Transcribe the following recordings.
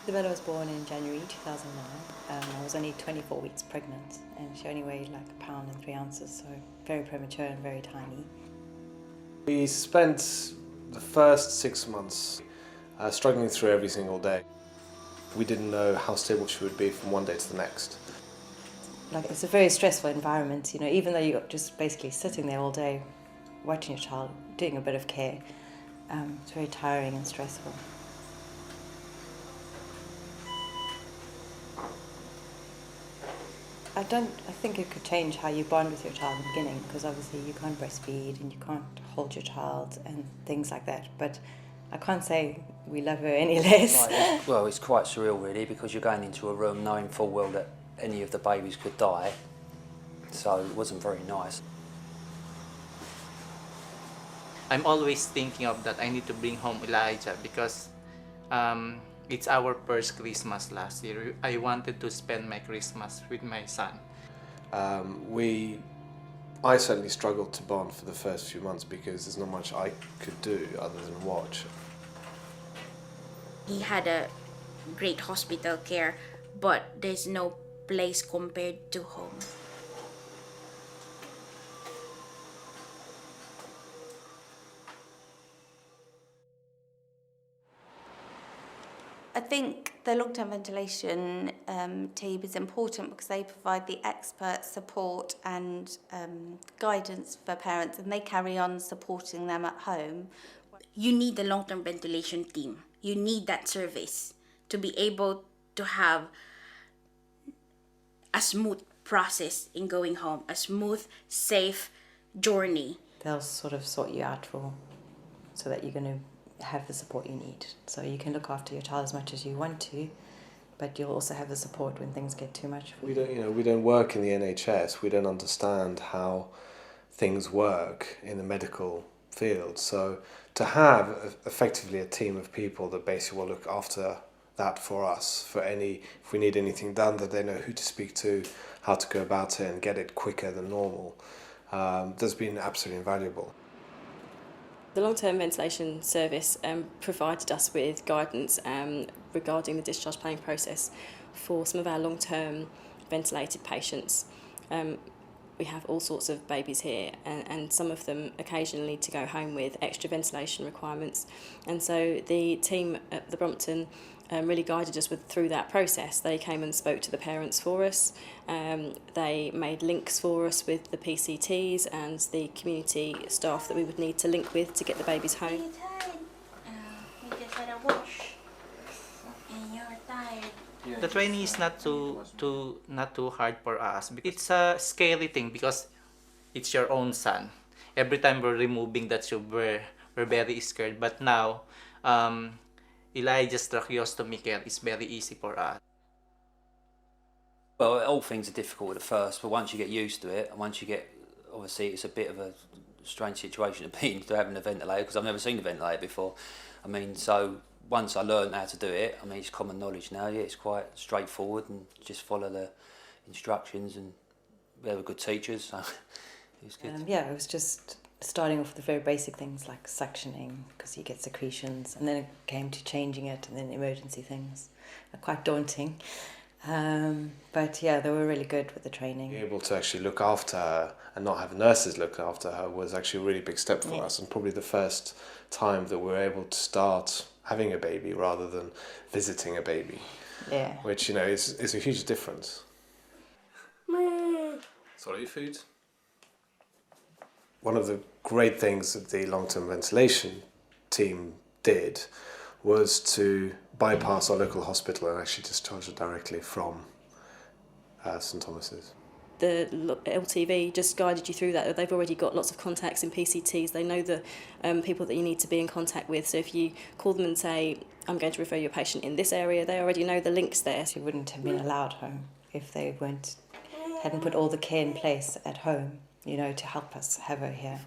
Isabella was born in January 2009. I was only 24 weeks pregnant and she only weighed like 1 pound and 3 ounces, so very premature and very tiny. We spent the first 6 months struggling through every single day. We didn't know how stable she would be from one day to the next. Like, it's a very stressful environment, you know, even though you're just basically sitting there all day watching your child, doing a bit of care. It's very tiring and stressful. I think it could change how you bond with your child in the beginning, because obviously you can't breastfeed and you can't hold your child and things like that. But I can't say we love her any less. Well, it's quite surreal really, because you're going into a room knowing full well that any of the babies could die, so it wasn't very nice. I'm always thinking of that I need to bring home Elijah because it's our first Christmas last year. I wanted to spend my Christmas with my son. I certainly struggled to bond for the first few months because there's not much I could do other than watch. He had a great hospital care, but there's no place compared to home. I think the long-term ventilation team is important because they provide the expert support and guidance for parents, and they carry on supporting them at home. You need the long-term ventilation team. You need that service to be able to have a smooth process in going home, a smooth, safe journey. They'll sort of sort you out so that you're going to have the support you need. So you can look after your child as much as you want to, but you'll also have the support when things get too much for you. We don't work in the NHS. We don't understand how things work in the medical field. So to have effectively a team of people that basically will look after that for us, if we need anything done, that they know who to speak to, how to go about it and get it quicker than normal, that's been absolutely invaluable. The long-term ventilation service provided us with guidance regarding the discharge planning process for some of our long-term ventilated patients. We have all sorts of babies here, and some of them occasionally need to go home with extra ventilation requirements. And so the team at the Brompton really guided us through that process. They came and spoke to the parents for us. They made links for us with the PCTs and the community staff that we would need to link with to get the babies home. You just had a wash, and you're tired. The training is not too hard for us. It's a scary thing because it's your own son. Every time we're removing that tube, we're very scared. But now, Elijah's tracheostomy care is very easy for us. Well, all things are difficult at first, but once you get used to it, and once you get, obviously it's a bit of a strange situation to be in, to having a ventilator, because I've never seen a ventilator before. I mean, so once I learned how to do it, I mean, it's common knowledge now. Yeah, it's quite straightforward and just follow the instructions, and we have good teachers, so it was good. Yeah, it was just starting off with the very basic things like suctioning, because you get secretions, and then it came to changing it, and then emergency things. Quite daunting. But yeah, they were really good with the training. Being able to actually look after her and not have nurses look after her was actually a really big step for us, and probably the first time that we were able to start having a baby rather than visiting a baby. Yeah. Which, is a huge difference. Sorry, your food? One of the great things that the long-term ventilation team did was to bypass our local hospital and actually discharge her directly from St Thomas's. The LTV just guided you through that. They've already got lots of contacts in PCTs. They know the people that you need to be in contact with. So if you call them and say, I'm going to refer your patient in this area, they already know the links there. She wouldn't have been allowed home if they hadn't put all the care in place at home, to help us have her here.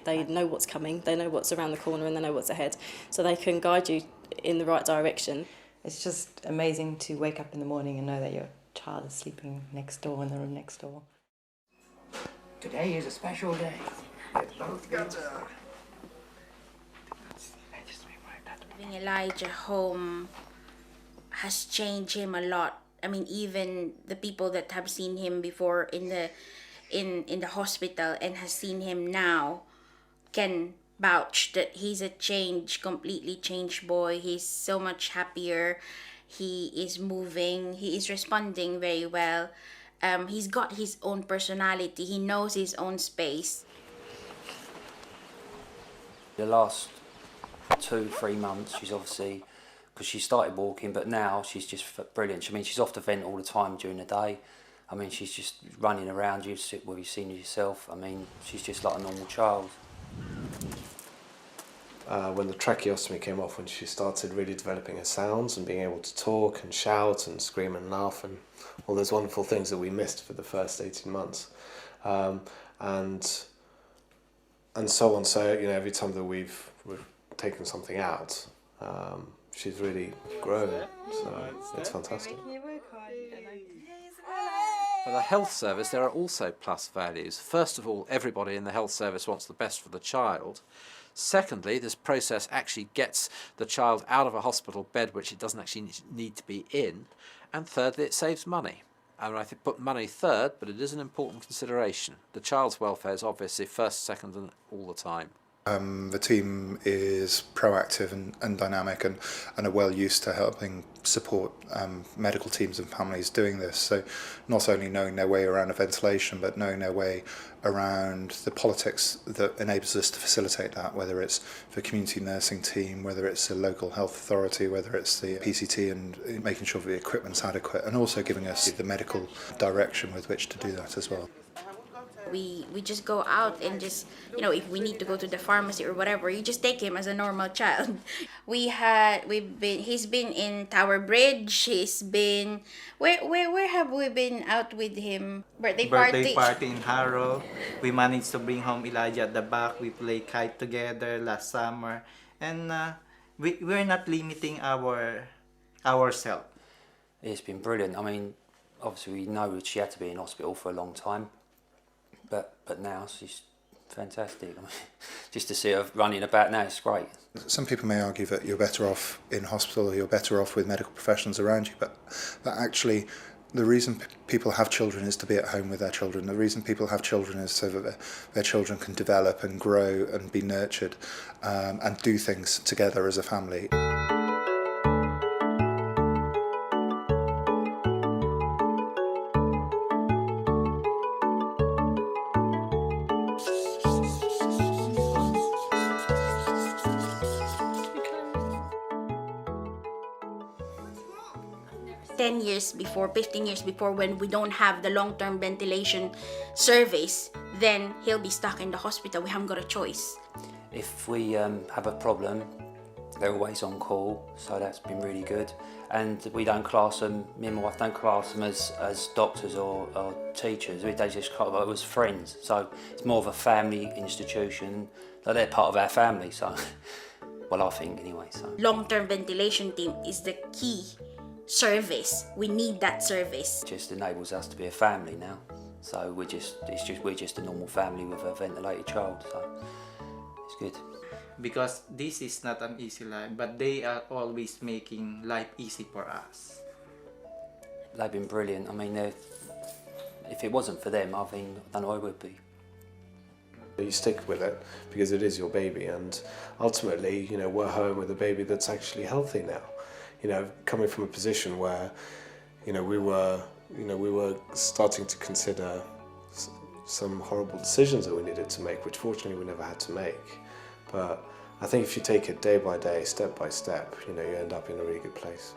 They know what's coming, they know what's around the corner, and they know what's ahead. So they can guide you in the right direction. It's just amazing to wake up in the morning and know that your child is sleeping next door in the room next door. Today is a special day. Bring Elijah home has changed him a lot. I mean, even the people that have seen him before in the hospital and has seen him now can vouch that he's a completely changed boy. He's so much happier. He is moving. He is responding very well. He's got his own personality. He knows his own space. The last 2-3 months, she's obviously, because she started walking, but now she's just brilliant. I mean, she's off the vent all the time during the day. I mean, she's just running around. You've seen it yourself. I mean, she's just like a normal child. When the tracheostomy came off, when she started really developing her sounds and being able to talk and shout and scream and laugh and all those wonderful things that we missed for the first 18 months. And so on. So, you know, every time that we've taken something out, she's really grown. So it's fantastic. For the health service, there are also plus values. First of all, everybody in the health service wants the best for the child. Secondly, this process actually gets the child out of a hospital bed which it doesn't actually need to be in. And thirdly, it saves money. And I think put money third, but it is an important consideration. The child's welfare is obviously first, second, and all the time. The team is proactive and dynamic and are well used to helping support medical teams and families doing this. So not only knowing their way around a ventilation, but knowing their way around the politics that enables us to facilitate that, whether it's the community nursing team, whether it's the local health authority, whether it's the PCT, and making sure that the equipment's adequate, and also giving us the medical direction with which to do that as well. We just go out and just, you know, if we need to go to the pharmacy or whatever, you just take him as a normal child. He's been in Tower Bridge. He's been where have we been out with him? Birthday party in Harrow. We managed to bring home Elijah at the back. We played kite together last summer, and we're not limiting ourselves. It's been brilliant. I mean, obviously we know she had to be in hospital for a long time. But now she's fantastic. I mean, just to see her running about now, it's great. Some people may argue that you're better off in hospital or you're better off with medical professionals around you, but actually the reason people have children is to be at home with their children. The reason people have children is so that their children can develop and grow and be nurtured and do things together as a family. 10 years before, 15 years before, when we don't have the long-term ventilation service, then he'll be stuck in the hospital. We haven't got a choice. If we have a problem, they're always on call, so that's been really good. And we don't class them, me and my wife don't class them as doctors or teachers. They just class them as friends. So it's more of a family institution. So they're part of our family, so, well, I think anyway. So long-term ventilation team is the key service. We need that service. It just enables us to be a family now. So we're just a normal family with a ventilated child. So it's good. Because this is not an easy life, but they are always making life easy for us. They've been brilliant. I mean, if it wasn't for them, I don't know where I would be. You stick with it because it is your baby, and ultimately, you know, we're home with a baby that's actually healthy now. You know, coming from a position where, you know, we were starting to consider some horrible decisions that we needed to make, which fortunately we never had to make. But I think if you take it day by day, step by step, you know, you end up in a really good place.